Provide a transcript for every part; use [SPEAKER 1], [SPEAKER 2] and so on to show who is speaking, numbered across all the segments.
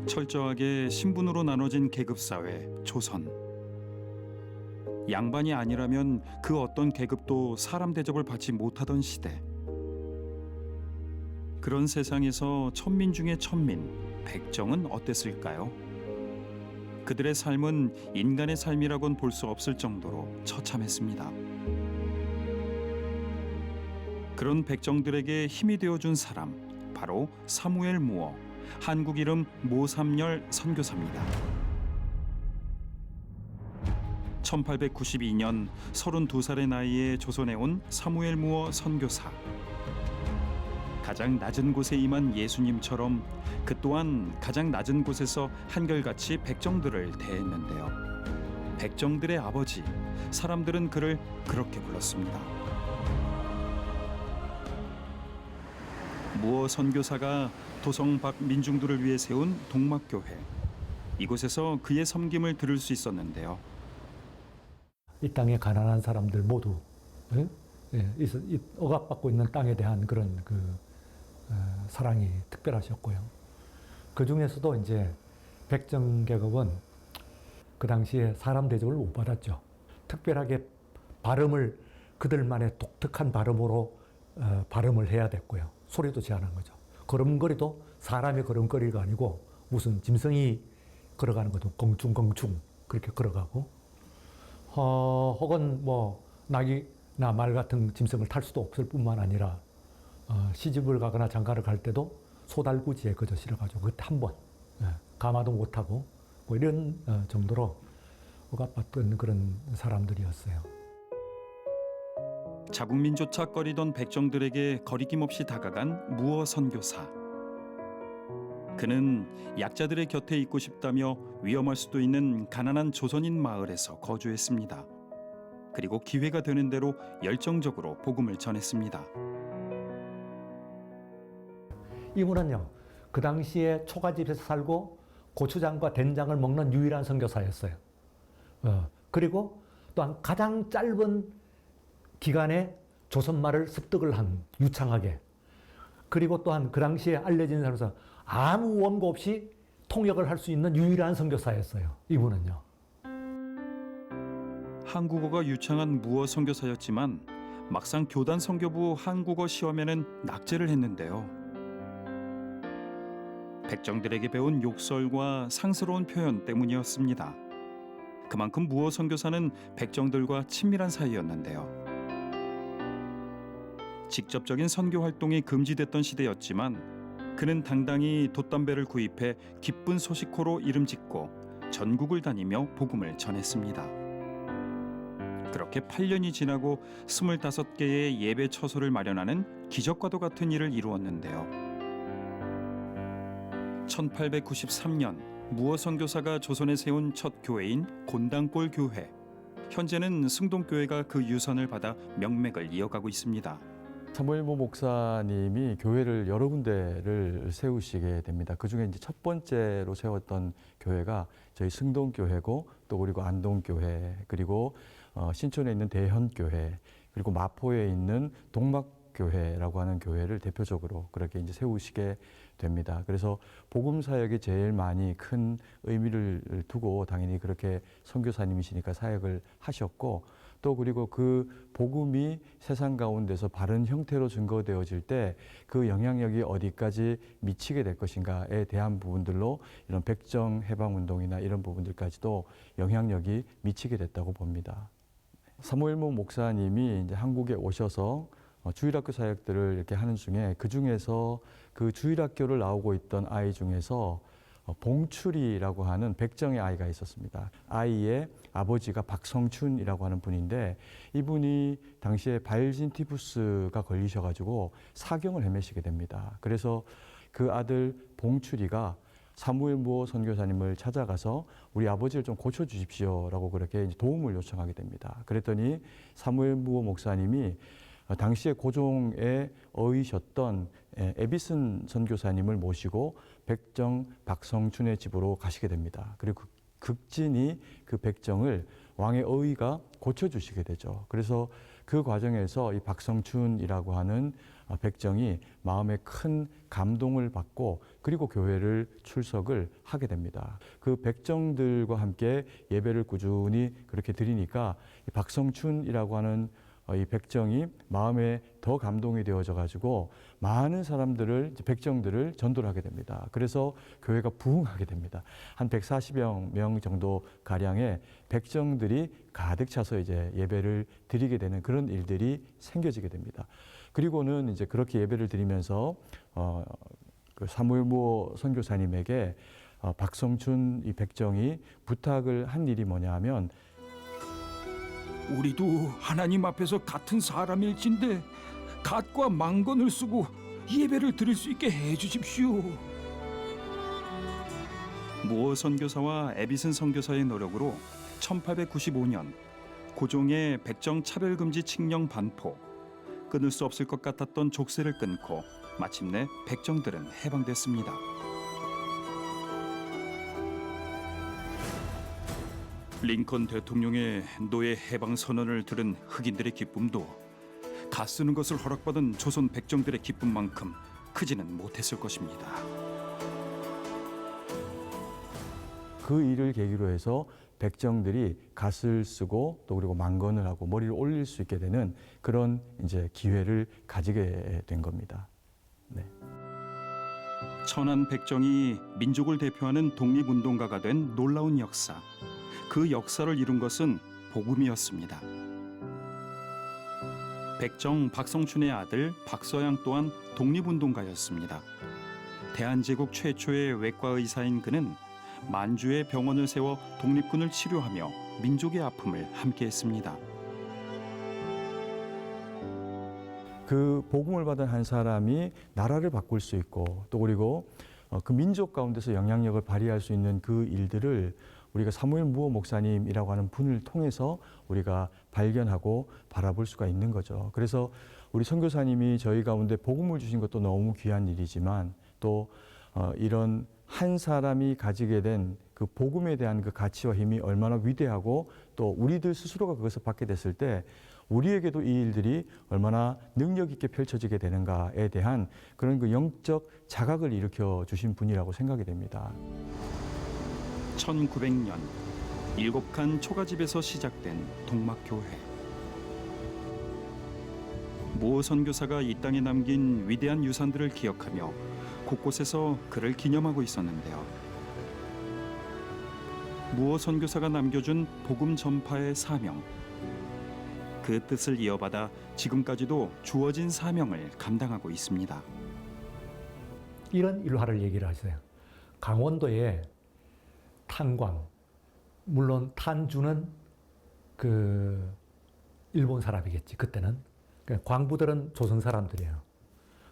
[SPEAKER 1] 철저하게 신분으로 나눠진 계급사회 조선. 양반이 아니라면 그 어떤 계급도 사람 대접을 받지 못하던 시대. 그런 세상에서 천민 중의 천민, 백정은 어땠을까요? 그들의 삶은 인간의 삶이라곤 볼 수 없을 정도로 처참했습니다. 그런 백정들에게 힘이 되어준 사람, 바로 사무엘 무어, 한국 이름 모삼열 선교사입니다. 1892년 32살의 나이에 조선에 온 사무엘 무어 선교사. 가장 낮은 곳에 임한 예수님처럼 그 또한 가장 낮은 곳에서 한결같이 백정들을 대했는데요. 백정들의 아버지, 사람들은 그를 그렇게 불렀습니다. 무어 선교사가 도성 밖 민중들을 위해 세운 동막교회. 이곳에서 그의 섬김을 들을 수 있었는데요.
[SPEAKER 2] 이 땅의 가난한 사람들 모두 이 억압받고 있는 땅에 대한 그런 사랑이 특별하셨고요. 그 중에서도 이제 백정 계급은 그 당시에 사람 대접을 못 받았죠. 특별하게 발음을 그들만의 독특한 발음으로 발음을 해야 됐고요. 소리도 제한한 거죠. 걸음걸이도 사람의 걸음걸이가 아니고 무슨 짐승이 걸어가는 것도 껑충껑충 그렇게 걸어가고 혹은 뭐 낙이나 말 같은 짐승을 탈 수도 없을 뿐만 아니라 시집을 가거나 장가를 갈 때도 소달구지에 그저 실어가지고 그때 한 번 가마도 못하고 뭐 이런 정도로 억압받던 그런 사람들이었어요.
[SPEAKER 1] 자국민조차 꺼리던 백정들에게 거리낌 없이 다가간 무어 선교사. 그는 약자들의 곁에 있고 싶다며 위험할 수도 있는 가난한 조선인 마을에서 거주했습니다. 그리고 기회가 되는 대로 열정적으로 복음을 전했습니다.
[SPEAKER 2] 이분은요, 그 당시에 초가집에서 살고 고추장과 된장을 먹는 유일한 선교사였어요. 그리고 또한 가장 짧은 기간에 조선말을 습득을 한 유창하게. 그리고 또한 그 당시에 알려진 사람으로서 아무 원고 없이 통역을 할 수 있는 유일한 선교사였어요. 이분은요.
[SPEAKER 1] 한국어가 유창한 무어 선교사였지만 막상 교단 선교부 한국어 시험에는 낙제를 했는데요. 백정들에게 배운 욕설과 상스러운 표현 때문이었습니다. 그만큼 무어 선교사는 백정들과 친밀한 사이였는데요. 직접적인 선교 활동이 금지됐던 시대였지만 그는 당당히 돛담배를 구입해 기쁜 소식호로 이름 짓고 전국을 다니며 복음을 전했습니다. 그렇게 8년이 지나고 25개의 예배 처소를 마련하는 기적과도 같은 일을 이루었는데요. 1893년 무어 선교사가 조선에 세운 첫 교회인 곤당골 교회. 현재는 승동교회가 그 유산을 받아 명맥을 이어가고 있습니다.
[SPEAKER 3] 사무엘 무 목사님이 교회를 여러 군데를 세우시게 됩니다. 그 중에 이제 첫 번째로 세웠던 교회가 저희 승동교회고 또 그리고 안동교회 그리고 신촌에 있는 대현교회 그리고 마포에 있는 동막교회라고 하는 교회를 대표적으로 그렇게 이제 세우시게 됩니다. 그래서 복음 사역이 제일 많이 큰 의미를 두고 당연히 그렇게 선교사님이시니까 사역을 하셨고 또 그리고 그 복음이 세상 가운데서 바른 형태로 증거되어질 때 그 영향력이 어디까지 미치게 될 것인가에 대한 부분들로 이런 백정 해방 운동이나 이런 부분들까지도 영향력이 미치게 됐다고 봅니다. 사무엘 무 목사님이 이제 한국에 오셔서 주일학교 사역들을 이렇게 하는 중에 그 중에서 그 주일학교를 나오고 있던 아이 중에서 봉출이라고 하는 백정의 아이가 있었습니다. 아이의 아버지가 박성춘이라고 하는 분인데 이분이 당시에 바이올린 티푸스가 걸리셔가지고 사경을 헤매시게 됩니다. 그래서 그 아들 봉출이가 사무엘 무어 선교사님을 찾아가서 우리 아버지를 좀 고쳐주십시오라고 그렇게 이제 도움을 요청하게 됩니다. 그랬더니 사무엘 무어 목사님이 당시에 고종에 어이셨던 에비슨 선교사님을 모시고 백정 박성춘의 집으로 가시게 됩니다. 그리고 극진히 그 백정을 왕의 어이가 고쳐주시게 되죠. 그래서 그 과정에서 이 박성춘이라고 하는 백정이 마음에 큰 감동을 받고 그리고 교회를 출석을 하게 됩니다. 그 백정들과 함께 예배를 꾸준히 그렇게 드리니까 이 박성춘이라고 하는 이 백정이 마음에 더 감동이 되어져 가지고 많은 사람들을, 백정들을 전도를 하게 됩니다. 그래서 교회가 부흥하게 됩니다. 한 140여 명 정도 가량의 백정들이 가득 차서 이제 예배를 드리게 되는 그런 일들이 생겨지게 됩니다. 그리고는 이제 그렇게 예배를 드리면서 그 사무엘 무어 선교사님에게 박성춘 이 백정이 부탁을 한 일이 뭐냐 하면,
[SPEAKER 4] 우리도 하나님 앞에서 같은 사람일진데 갓과 망건을 쓰고 예배를 드릴 수 있게 해주십시오.
[SPEAKER 1] 무어 선교사와 에비슨 선교사의 노력으로 1895년 고종의 백정 차별금지 칙령 반포, 끊을 수 없을 것 같았던 족쇄를 끊고 마침내 백정들은 해방됐습니다. 링컨 대통령의 노예 해방 선언을 들은 흑인들의 기쁨도 갓 쓰는 것을 허락받은 조선 백정들의 기쁨만큼 크지는 못했을 것입니다.
[SPEAKER 3] 그 일을 계기로 해서 백정들이 갓을 쓰고 또 그리고 망건을 하고 머리를 올릴 수 있게 되는 그런 이제 기회를 가지게 된 겁니다. 네.
[SPEAKER 1] 천안 백정이 민족을 대표하는 독립운동가가 된 놀라운 역사. 그 역사를 이룬 것은 복음이었습니다. 백정 박성춘의 아들 박서양 또한 독립운동가였습니다. 대한제국 최초의 외과 의사인 그는 만주에 병원을 세워 독립군을 치료하며 민족의 아픔을 함께했습니다.
[SPEAKER 3] 그 복음을 받은 한 사람이 나라를 바꿀 수 있고 또 그리고 그 민족 가운데서 영향력을 발휘할 수 있는 그 일들을 우리가 사무엘 무어 목사님이라고 하는 분을 통해서 우리가 발견하고 바라볼 수가 있는 거죠. 그래서 우리 선교사님이 저희 가운데 복음을 주신 것도 너무 귀한 일이지만 또 이런 한 사람이 가지게 된 그 복음에 대한 그 가치와 힘이 얼마나 위대하고 또 우리들 스스로가 그것을 받게 됐을 때 우리에게도 이 일들이 얼마나 능력 있게 펼쳐지게 되는가에 대한 그런 그 영적 자각을 일으켜 주신 분이라고 생각이 됩니다.
[SPEAKER 1] 1900년 7칸 초가집에서 시작된 동막교회. 무어 선교사가 이 땅에 남긴 위대한 유산들을 기억하며 곳곳에서 그를 기념하고 있었는데요. 무어 선교사가 남겨준 복음 전파의 사명, 그 뜻을 이어받아 지금까지도 주어진 사명을 감당하고 있습니다.
[SPEAKER 2] 이런 일화를 얘기를 하세요. 강원도에 탄광, 물론 탄주는 그 일본 사람이겠지 그때는. 광부들은 조선 사람들이에요.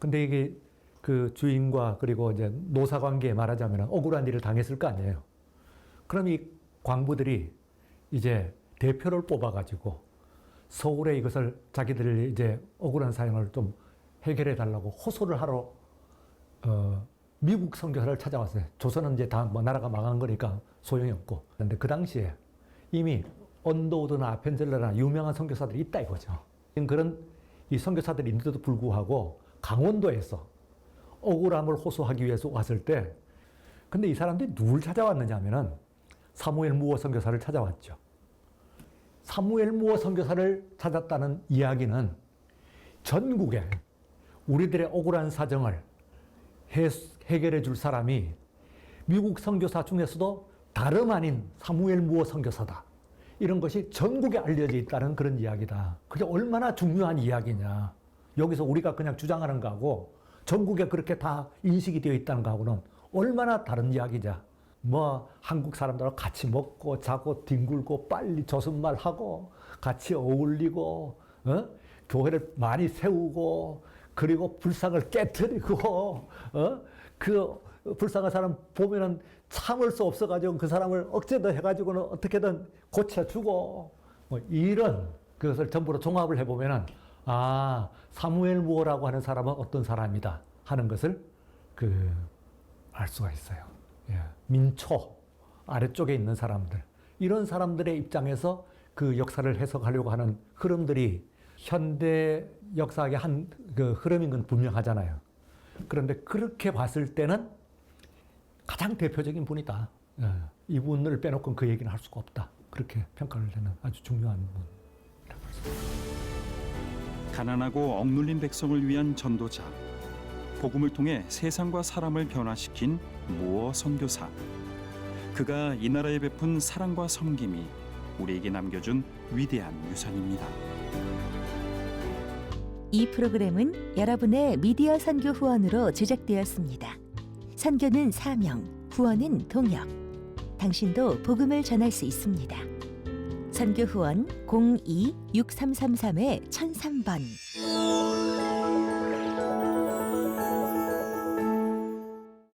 [SPEAKER 2] 근데 이게 그 주인과 그리고 이제 노사 관계에 말하자면 억울한 일을 당했을 거 아니에요. 그럼 이 광부들이 이제 대표를 뽑아가지고 서울에 이것을 자기들 이제 억울한 사연을 좀 해결해 달라고 호소를 하러 미국 선교사를 찾아왔어요. 조선은 이제 다 뭐 나라가 망한 거니까 소용이 없고. 그런데 그 당시에 이미 언더우드나 아펜젤러나 유명한 선교사들이 있다 이거죠. 그런 이 선교사들이 있는데도 불구하고 강원도에서 억울함을 호소하기 위해서 왔을 때, 근데 이 사람들이 누굴 찾아왔느냐 하면은 사무엘 무어 선교사를 찾아왔죠. 사무엘 무어 선교사를 찾았다는 이야기는 전국에 우리들의 억울한 사정을 해결해 줄 사람이 미국 선교사 중에서도 다름 아닌 사무엘 무어 선교사다. 이런 것이 전국에 알려져 있다는 그런 이야기다. 그게 얼마나 중요한 이야기냐. 여기서 우리가 그냥 주장하는 거하고 전국에 그렇게 다 인식이 되어 있다는 거하고는 얼마나 다른 이야기냐. 뭐 한국 사람들하고 같이 먹고 자고 뒹굴고 빨리 조선말하고 같이 어울리고 교회를 많이 세우고 그리고 불상을 깨뜨리고 그 불쌍한 사람 보면은 참을 수 없어가지고 그 사람을 억제도 해가지고는 어떻게든 고쳐주고 뭐 이런 그것을 전부로 종합을 해보면은 아 사무엘 무어라고 하는 사람은 어떤 사람이다 하는 것을 알 수가 있어요. 예. 민초 아래쪽에 있는 사람들 이런 사람들의 입장에서 그 역사를 해석하려고 하는 흐름들이 현대 역사학의 한 그 흐름인 건 분명하잖아요. 그런데 그렇게 봤을 때는 가장 대표적인 분이다. 예, 이분을 빼놓고 그 얘기는 할 수가 없다. 그렇게 평가를 되는 아주 중요한 분이라고 할 수 있습니다.
[SPEAKER 1] 가난하고 억눌린 백성을 위한 전도자, 복음을 통해 세상과 사람을 변화시킨 무어 선교사. 그가 이 나라에 베푼 사랑과 섬김이 우리에게 남겨준 위대한 유산입니다.
[SPEAKER 5] 이 프로그램은 여러분의 미디어 선교 후원으로 제작되었습니다. 선교는 사명, 후원은 동역. 당신도 복음을 전할 수 있습니다. 선교 후원 02-6333-1003번